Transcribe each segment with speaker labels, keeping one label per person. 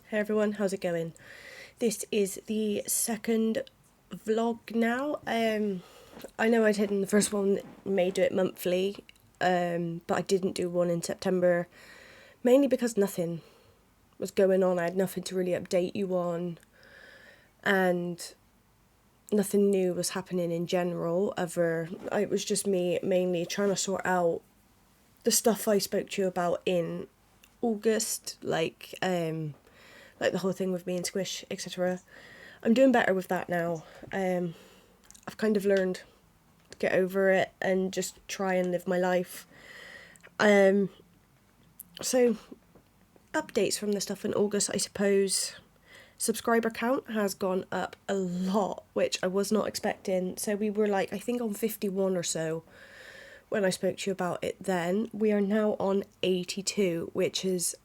Speaker 1: Hey everyone, how's it going? This is the second vlog now. I know I did in the first one, may do it monthly, but I didn't do one in September, mainly because nothing was going on. I had nothing to really update you on, and nothing new was happening in general. It was just me mainly trying to sort out the stuff I spoke to you about in August, like the whole thing with me and Squish, etc. I'm doing better with that now. I've kind of learned to get over it and just try and live my life. Um, so, updates from the stuff in August, I suppose. Subscriber count has gone up a lot, which I was not expecting. So, we were like, I think on 51 or so when I spoke to you about it then. We are now on 82, which is,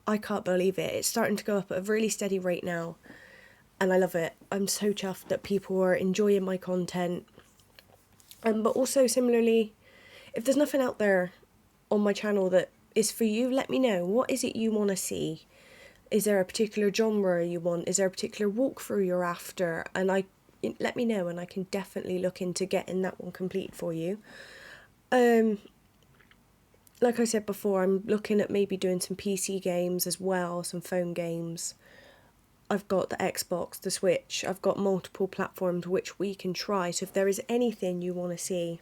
Speaker 1: I can't believe it. It's starting to go up at a really steady rate now, and I love it. I'm so chuffed that people are enjoying my content. But also, similarly, if there's nothing out there on my channel that is for you, let me know. What is it you want to see? Is there a particular genre you want? Is there a particular walkthrough you're after? And let me know, and I can definitely look into getting that one complete for you. Like I said before, I'm looking at maybe doing some PC games as well, some phone games. I've got the Xbox, the Switch, I've got multiple platforms which we can try. So if there is anything you want to see.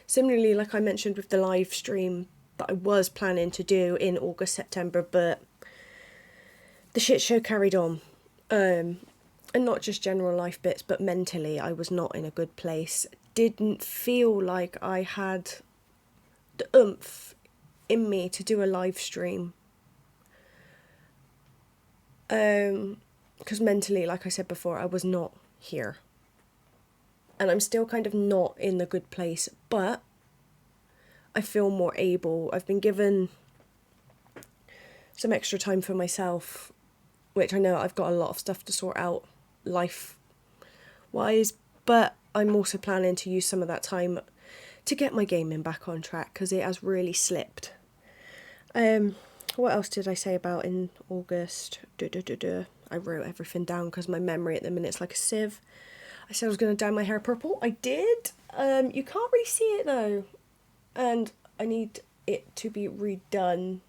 Speaker 1: Similarly, like I mentioned with the live stream that I was planning to do in August, September, but the shit show carried on. And not just general life bits, but mentally I was not in a good place. Didn't feel like I had the oomph in me to do a live stream. Because mentally, like I said before, I was not here. And I'm still kind of not in the good place, but I feel more able. I've been given some extra time for myself, which I know I've got a lot of stuff to sort out life-wise, but I'm also planning to use some of that time to get my gaming back on track, because it has really slipped. What else did I say about in August? I wrote everything down because my memory at the minute's like a sieve. I said I was going to dye my hair purple. I did. You can't really see it though, and I need it to be redone,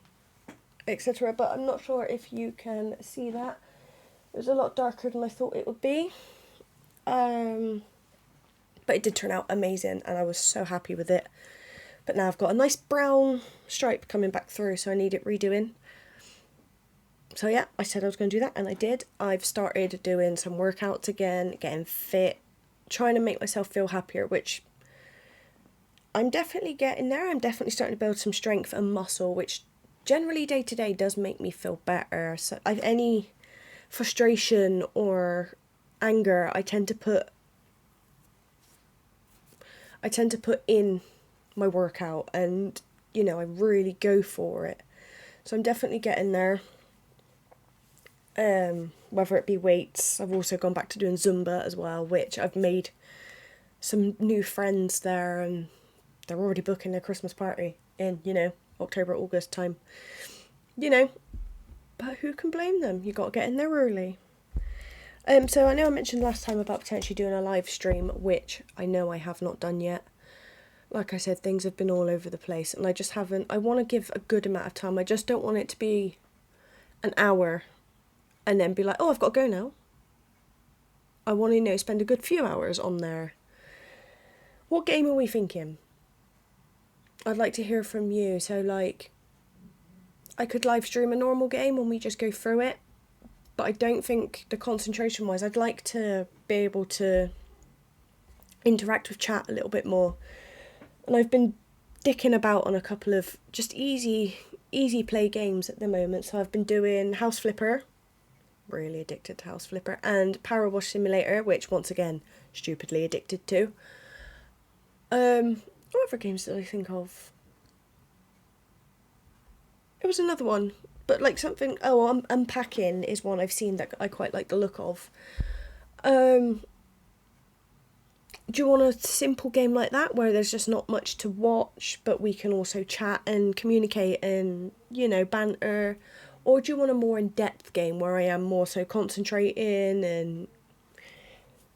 Speaker 1: etc. But I'm not sure if you can see that. It was a lot darker than I thought it would be. But it did turn out amazing, and I was so happy with it. But now I've got a nice brown stripe coming back through, so I need it redoing. So yeah, I said I was going to do that, and I did. I've started doing some workouts again, getting fit, trying to make myself feel happier, which I'm definitely getting there. I'm definitely starting to build some strength and muscle, which generally day to day does make me feel better. So any frustration or anger, I tend to put in my workout, and I really go for it. So I'm definitely getting there. Whether it be weights, I've also gone back to doing Zumba as well, which I've made some new friends there, and they're already booking their Christmas party in, October, August time. But who can blame them? You got to get in there early. So I know I mentioned last time about potentially doing a live stream, which I know I have not done yet. Like I said, things have been all over the place, and I just haven't. I want to give a good amount of time. I just don't want it to be an hour and then be like, oh, I've got to go now. I want to, spend a good few hours on there. What game are we thinking? I'd like to hear from you. So, I could live stream a normal game and we just go through it. But I don't think the concentration wise, I'd like to be able to interact with chat a little bit more. And I've been dicking about on a couple of just easy play games at the moment. So I've been doing House Flipper, really addicted to House Flipper, and Power Wash Simulator, which once again, stupidly addicted to. What other games did I think of? It was another one, but something. Unpacking is one I've seen that I quite like the look of. Do you want a simple game like that where there's just not much to watch, but we can also chat and communicate and, banter? Or do you want a more in-depth game where I am more so concentrating? And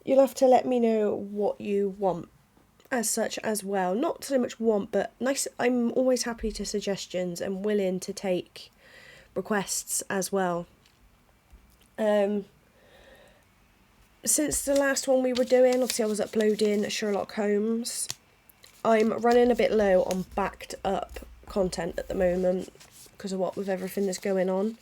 Speaker 1: you'll have to let me know what you want as such as well. Not so much want, but nice. I'm always happy to suggestions and willing to take requests as well. Since the last one we were doing, obviously I was uploading Sherlock Holmes. I'm running a bit low on backed up content at the moment because of what with everything that's going on.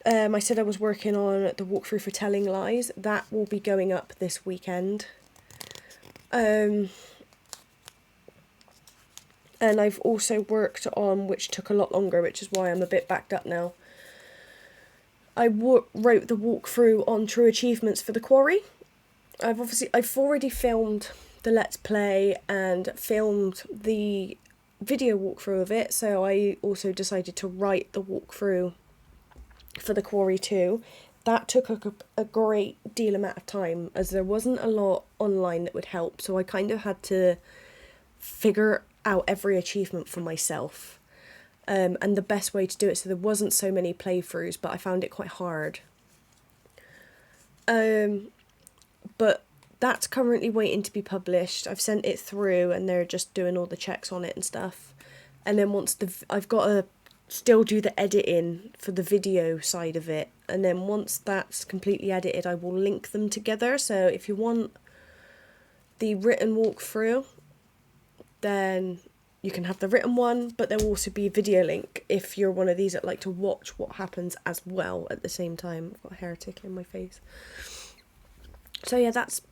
Speaker 1: I said I was working on the walkthrough for Telling Lies. That will be going up this weekend. And I've also worked on, which took a lot longer, which is why I'm a bit backed up now. I wrote the walkthrough on True Achievements for The Quarry. I've already filmed the Let's Play and filmed the video walkthrough of it, so I also decided to write the walkthrough for The Quarry too. That took a great deal amount of time, as there wasn't a lot online that would help, so I kind of had to figure out every achievement for myself. And the best way to do it, so there wasn't so many playthroughs, but I found it quite hard. But that's currently waiting to be published. I've sent it through and they're just doing all the checks on it and stuff. And then I've got to still do the editing for the video side of it. And then once that's completely edited, I will link them together. So if you want the written walkthrough, then you can have the written one, but there will also be a video link if you're one of these that like to watch what happens as well at the same time. I've got a hair tickling my face. So yeah,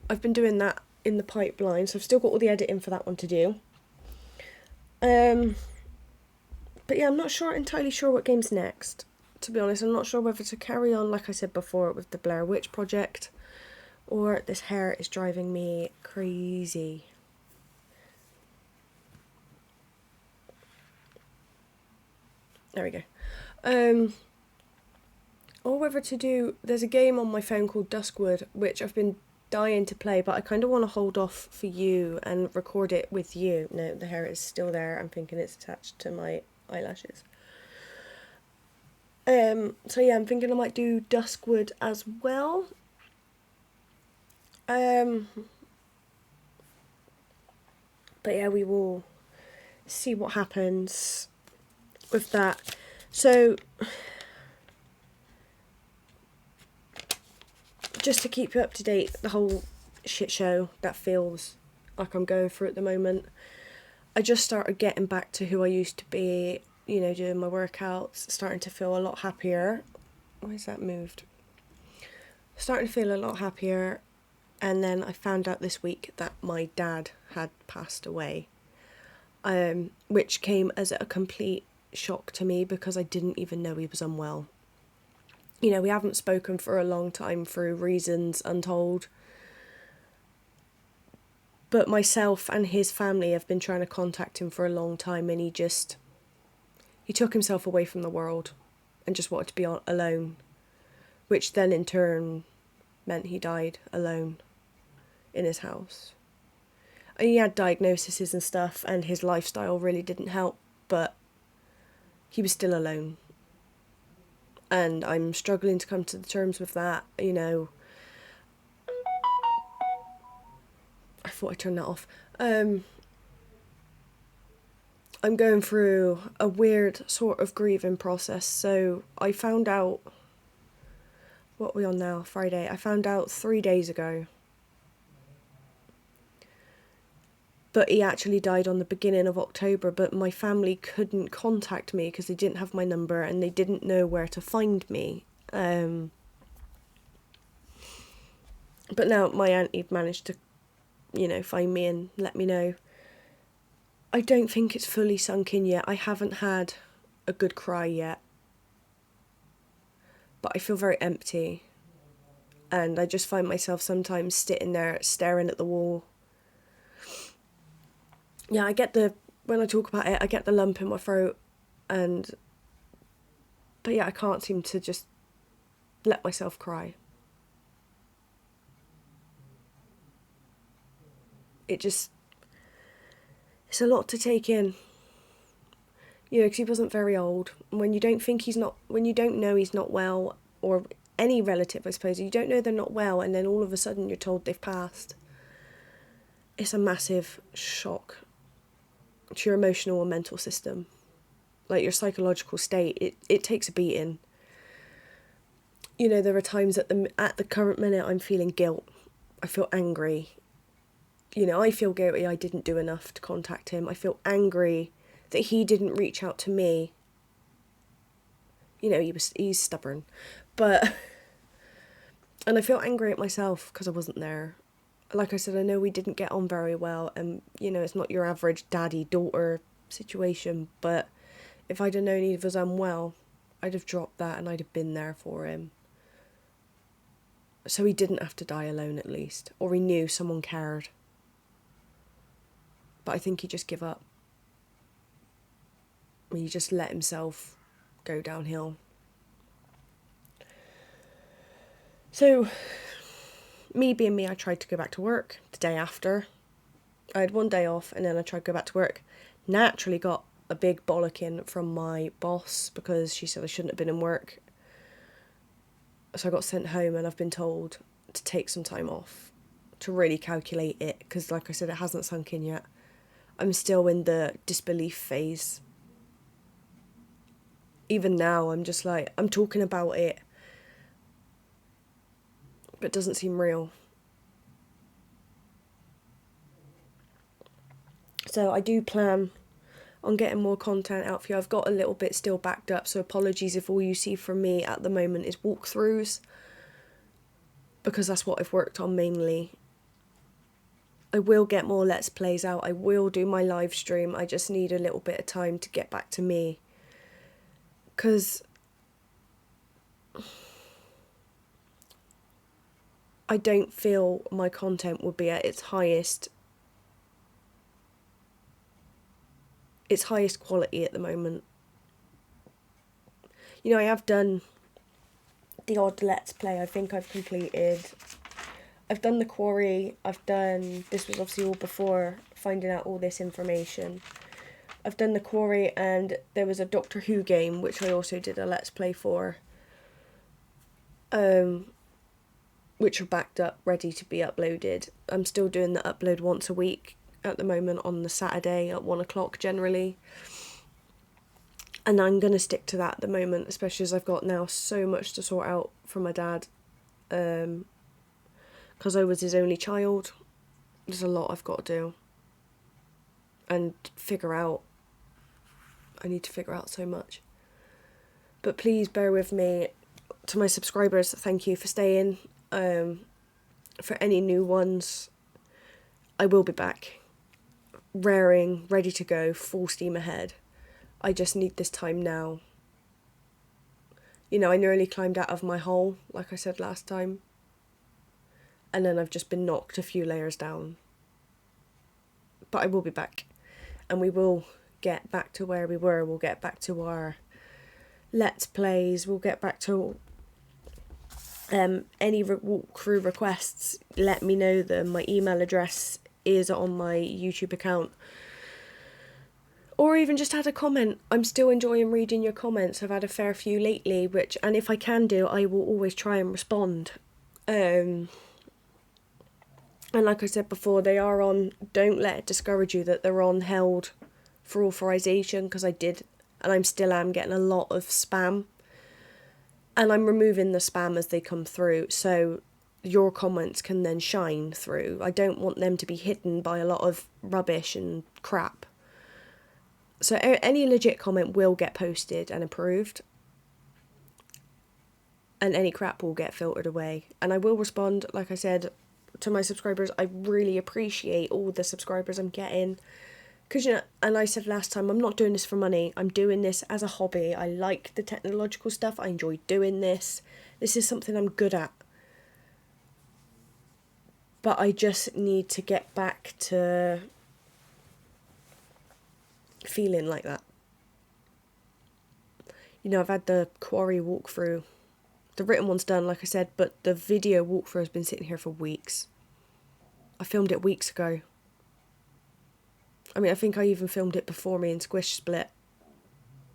Speaker 1: I've been doing that in the pipeline, so I've still got all the editing for that one to do. But yeah, I'm not entirely sure what game's next, to be honest. I'm not sure whether to carry on, like I said before, with the Blair Witch Project, or this hair is driving me crazy. There we go. Or whether to do... There's a game on my phone called Duskwood, which I've been dying to play, but I kind of want to hold off for you and record it with you. No, the hair is still there. I'm thinking it's attached to my eyelashes. So yeah, I'm thinking I might do Duskwood as well. But yeah, we will see what happens with that. So just to keep you up to date, the whole shit show that feels like I'm going through at the moment, I just started getting back to who I used to be, you know, doing my workouts, starting to feel a lot happier. Why is that moved? Starting to feel a lot happier, and then I found out this week that my dad had passed away, which came as a complete shock to me because I didn't even know he was unwell. You know, we haven't spoken for a long time through reasons untold. But myself and his family have been trying to contact him for a long time, and he took himself away from the world and just wanted to be alone, which then in turn meant he died alone in his house. And he had diagnoses and stuff, and his lifestyle really didn't help, but he was still alone. And I'm struggling to come to the terms with that, you know. I thought I turned that off. I'm going through a weird sort of grieving process. So I found out, what are we on now? Friday. I found out 3 days ago. But he actually died on the beginning of October, but my family couldn't contact me because they didn't have my number and they didn't know where to find me. But now my auntie managed to, you know, find me and let me know. I don't think it's fully sunk in yet. I haven't had a good cry yet. But I feel very empty. And I just find myself sometimes sitting there staring at the wall. Yeah, when I talk about it, I get the lump in my throat, but yeah, I can't seem to just let myself cry. It's a lot to take in. You know, because he wasn't very old. And when you don't think he's not, when you don't know he's not well, or any relative, I suppose, you don't know they're not well, and then all of a sudden you're told they've passed. It's a massive shock to your emotional and mental system. Like your psychological state, it takes a beating. You know, there are times at the current minute I'm feeling guilt. I feel angry. You know, I feel guilty I didn't do enough to contact him. I feel angry that he didn't reach out to me. You know, he's stubborn. But, and I feel angry at myself because I wasn't there. Like I said, I know we didn't get on very well, and, you know, it's not your average daddy-daughter situation, but if I'd have known he was unwell, I'd have dropped that and I'd have been there for him. So he didn't have to die alone, at least. Or he knew someone cared. But I think he just gave up. He just let himself go downhill. So, me being me, I tried to go back to work the day after. I had one day off and then I tried to go back to work. Naturally got a big bollocking from my boss because she said I shouldn't have been in work. So I got sent home and I've been told to take some time off to really calculate it, because like I said, it hasn't sunk in yet. I'm still in the disbelief phase. Even now, I'm just like, I'm talking about it, but it doesn't seem real. So I do plan on getting more content out for you. I've got a little bit still backed up, so apologies if all you see from me at the moment is walkthroughs, because that's what I've worked on mainly. I will get more Let's Plays out. I will do my live stream. I just need a little bit of time to get back to me. Because I don't feel my content would be at its highest quality at the moment. You know, I have done the odd Let's Play. I think I've completed. I've done the Quarry. This was obviously all before finding out all this information. I've done the Quarry, and there was a Doctor Who game which I also did a Let's Play for. Which are backed up, ready to be uploaded. I'm still doing the upload once a week at the moment on the Saturday at 1 o'clock generally. And I'm going to stick to that at the moment, especially as I've got now so much to sort out from my dad. Because I was his only child. There's a lot I've got to do. And figure out. I need to figure out so much. But please bear with me. To my subscribers, thank you for staying. For any new ones, I will be back. Raring, ready to go, full steam ahead. I just need this time now. You know, I nearly climbed out of my hole, like I said last time. And then I've just been knocked a few layers down. But I will be back. And we will get back to where we were. We'll get back to our Let's Plays. We'll get back to any walkthrough requests. Let me know them. My email address is on my YouTube account. Or even just add a comment. I'm still enjoying reading your comments. I've had a fair few lately, and if I can do, I will always try and respond. And like I said before, they are on, don't let it discourage you that they're on held for authorization, because I did, and I'm still am getting a lot of spam. And I'm removing the spam as they come through, so your comments can then shine through. I don't want them to be hidden by a lot of rubbish and crap. So any legit comment will get posted and approved. And any crap will get filtered away. And I will respond, like I said, to my subscribers. I really appreciate all the subscribers I'm getting. Because, you know, and I said last time, I'm not doing this for money. I'm doing this as a hobby. I like the technological stuff. I enjoy doing this. This is something I'm good at. But I just need to get back to feeling like that. You know, I've had the Quarry walkthrough. The written one's done, like I said, but the video walkthrough has been sitting here for weeks. I filmed it weeks ago. I mean, I think I even filmed it before me and Squish split.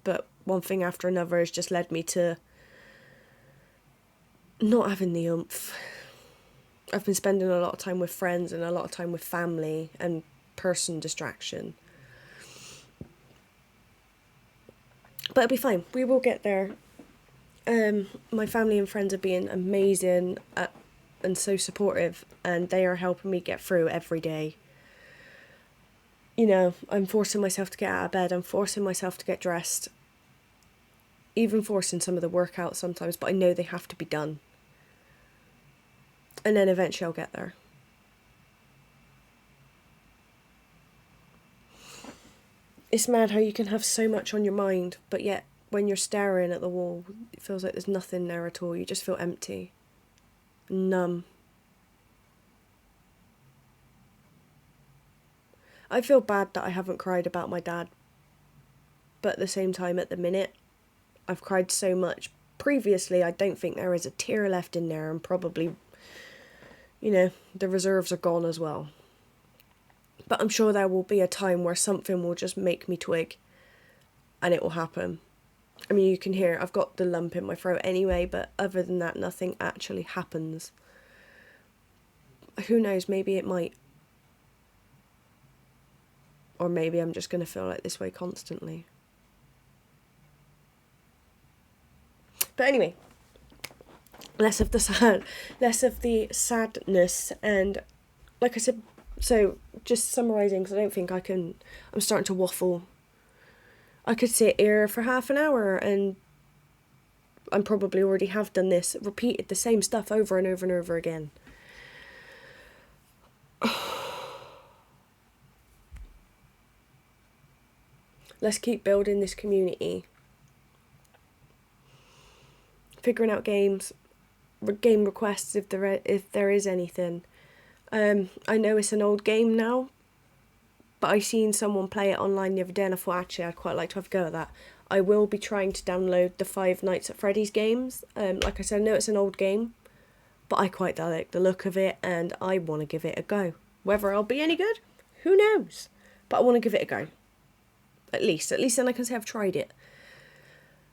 Speaker 1: But one thing after another has just led me to not having the oomph. I've been spending a lot of time with friends and a lot of time with family and person distraction. But it'll be fine. We will get there. My family and friends are being amazing and so supportive, and they are helping me get through every day. You know, I'm forcing myself to get out of bed. I'm forcing myself to get dressed. Even forcing some of the workouts sometimes, but I know they have to be done. And then eventually I'll get there. It's mad how you can have so much on your mind, but yet when you're staring at the wall, it feels like there's nothing there at all. You just feel empty, numb. I feel bad that I haven't cried about my dad, but at the same time, at the minute, I've cried so much. Previously, I don't think there is a tear left in there, and probably, you know, the reserves are gone as well. But I'm sure there will be a time where something will just make me twig, and it will happen. I mean, you can hear I've got the lump in my throat anyway, but other than that, nothing actually happens. Who knows, maybe it might. Or maybe I'm just going to feel like this way constantly. But anyway, less of the sadness, and like I said, so just summarising, because I don't think I'm starting to waffle. I could sit here for half an hour, and I probably already have done this, repeated the same stuff over and over and over again. Let's keep building this community. Figuring out games, game requests if there is anything. I know it's an old game now, but I seen someone play it online the other day and I thought actually I'd quite like to have a go at that. I will be trying to download the Five Nights at Freddy's games. Like I said, I know it's an old game, but I quite like the look of it and I want to give it a go. Whether I'll be any good, who knows? But I want to give it a go. At least then I can say I've tried it.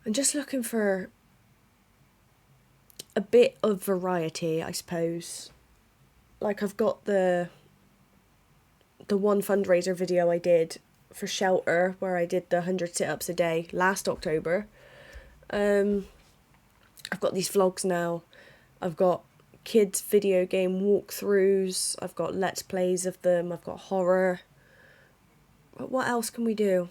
Speaker 1: I'm just looking for a bit of variety, I suppose. Like I've got the one fundraiser video I did for Shelter, where I did the 100 sit-ups a day last October. I've got these vlogs now. I've got kids video game walkthroughs. I've got let's plays of them. I've got horror. But what else can we do?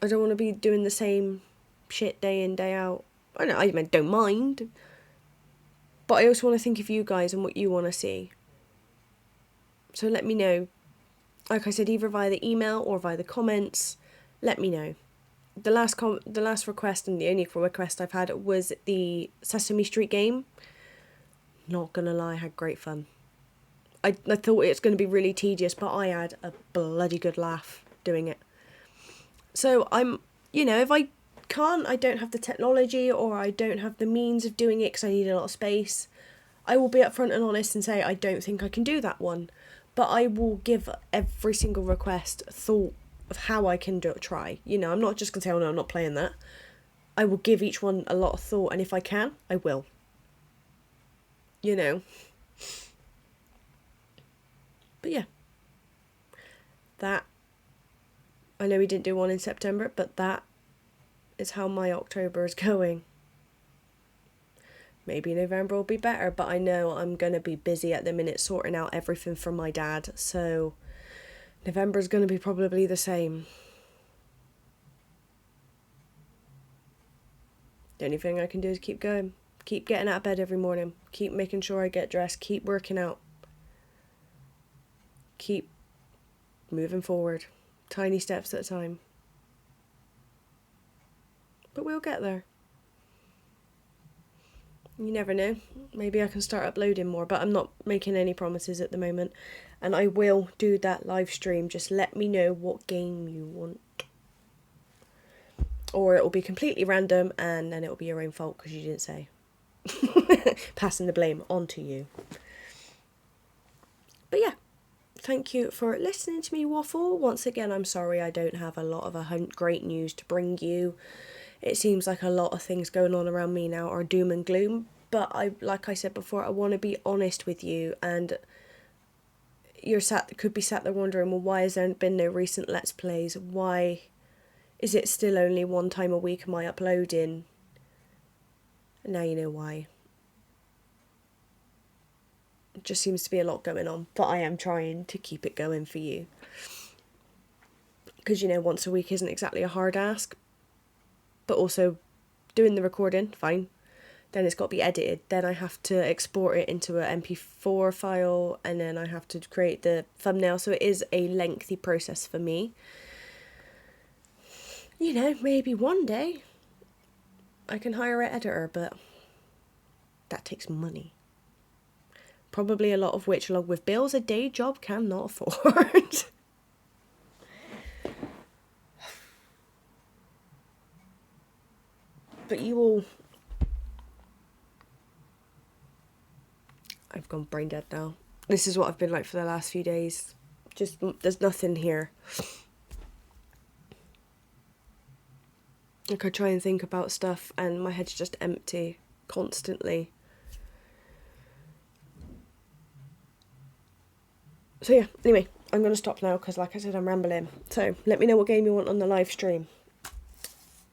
Speaker 1: I don't want to be doing the same shit day in, day out. I don't mind. But I also want to think of you guys and what you want to see. So let me know. Like I said, either via the email or via the comments. Let me know. The last request and the only request I've had was the Sesame Street game. Not gonna lie, I had great fun. I thought it was going to be really tedious, but I had a bloody good laugh doing it. So if I don't have the technology or I don't have the means of doing it because I need a lot of space, I will be upfront and honest and say I don't think I can do that one. But I will give every single request thought of how I can try. I'm not just going to say, oh no, I'm not playing that. I will give each one a lot of thought, and if I can, I will. But yeah. That, I know we didn't do one in September, but that is how my October is going. Maybe November will be better, but I know I'm going to be busy at the minute sorting out everything for my dad, so November is going to be probably the same. The only thing I can do is keep going. Keep getting out of bed every morning. Keep making sure I get dressed. Keep working out. Keep moving forward. Tiny steps at a time. But we'll get there. You never know. Maybe I can start uploading more, but I'm not making any promises at the moment. And I will do that live stream. Just let me know what game you want. Or it will be completely random and then it will be your own fault because you didn't say. Passing the blame onto you. But yeah, thank you for listening to me waffle. Once again, I'm sorry I don't have a lot of great news to bring you. It seems like a lot of things going on around me now are doom and gloom, but like I said before, I want to be honest with you, and could be sat there wondering, well, why has there been no recent Let's Plays? Why is it still only one time a week am I uploading? Now you know why. It just seems to be a lot going on, but I am trying to keep it going for you. Because, once a week isn't exactly a hard ask, but also doing the recording, fine. Then it's got to be edited. Then I have to export it into an MP4 file, and then I have to create the thumbnail. So it is a lengthy process for me. Maybe one day I can hire an editor, but that takes money. Probably a lot of which, along with bills, a day job cannot afford. But I've gone brain dead now. This is what I've been like for the last few days. Just, there's nothing here. Like, I try and think about stuff and my head's just empty constantly. So yeah, anyway, I'm going to stop now because, like I said, I'm rambling. So let me know what game you want on the live stream.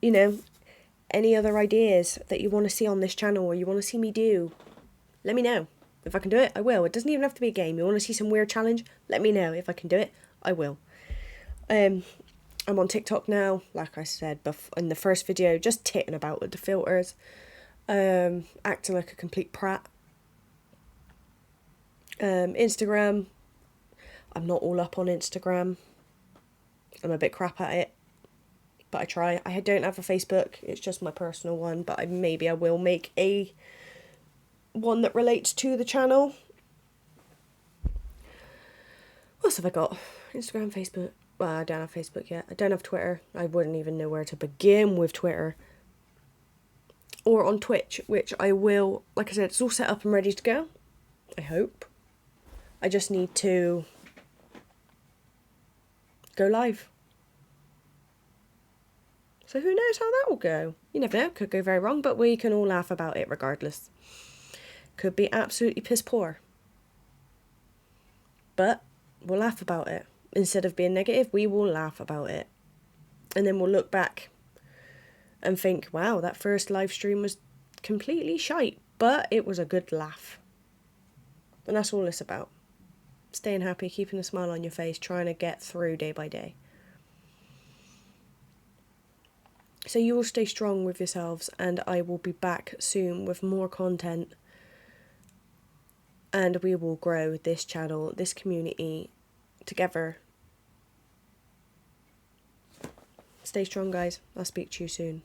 Speaker 1: Any other ideas that you want to see on this channel or you want to see me do, let me know. If I can do it, I will. It doesn't even have to be a game. You want to see some weird challenge? Let me know. If I can do it, I will. I'm on TikTok now, like I said in the first video, just titting about with the filters. Acting like a complete prat. Instagram. I'm not all up on Instagram. I'm a bit crap at it. But I try. I don't have a Facebook. It's just my personal one. But maybe I will make one that relates to the channel. What else have I got? Instagram, Facebook. Well, I don't have Facebook yet. I don't have Twitter. I wouldn't even know where to begin with Twitter. Or on Twitch, which I will, like I said, it's all set up and ready to go. I hope. I just need to go live. So who knows how that will go? You never know, could go very wrong, but we can all laugh about it regardless. Could be absolutely piss poor. But we'll laugh about it. Instead of being negative, we will laugh about it. And then we'll look back and think, wow, that first live stream was completely shite, but it was a good laugh. And that's all it's about. Staying happy, keeping a smile on your face, trying to get through day by day. So you will stay strong with yourselves, and I will be back soon with more content. And we will grow this channel, this community, together. Stay strong, guys. I'll speak to you soon.